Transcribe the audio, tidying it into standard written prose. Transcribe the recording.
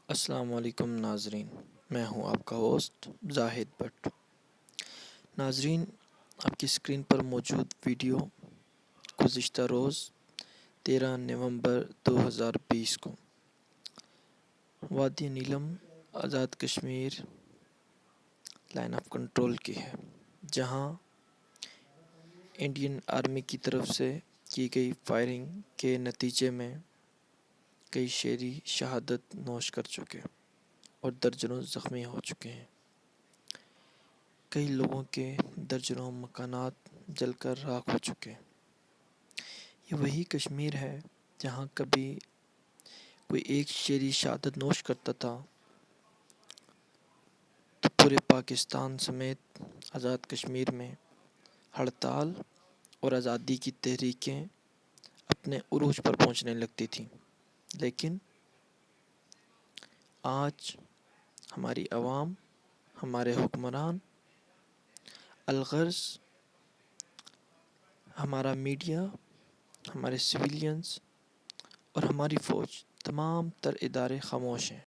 السلام علیکم ناظرین، میں ہوں آپ کا ہوسٹ زاہد بٹ۔ ناظرین، آپ کی اسکرین پر موجود ویڈیو گزشتہ روز 13 نومبر 2020 کو وادی نیلم Azad Kashmir line of control کی ہے، جہاں انڈین آرمی کی طرف سے کی گئی فائرنگ کے نتیجے میں کئی شہری شہادت نوش کر چکے اور درجنوں زخمی ہو چکے ہیں۔ کئی لوگوں کے درجنوں مکانات جل کر راکھ ہو چکے ہیں۔ یہ وہی کشمیر ہے جہاں کبھی کوئی ایک شہری شہادت نوش کرتا تھا تو پورے پاکستان سمیت آزاد کشمیر میں ہڑتال اور آزادی کی تحریکیں اپنے عروج پر پہنچنے لگتی تھیں، لیکن آج ہماری عوام، ہمارے حکمران، الغرض ہمارا میڈیا، ہمارے سویلینز اور ہماری فوج، تمام تر ادارے خاموش ہیں۔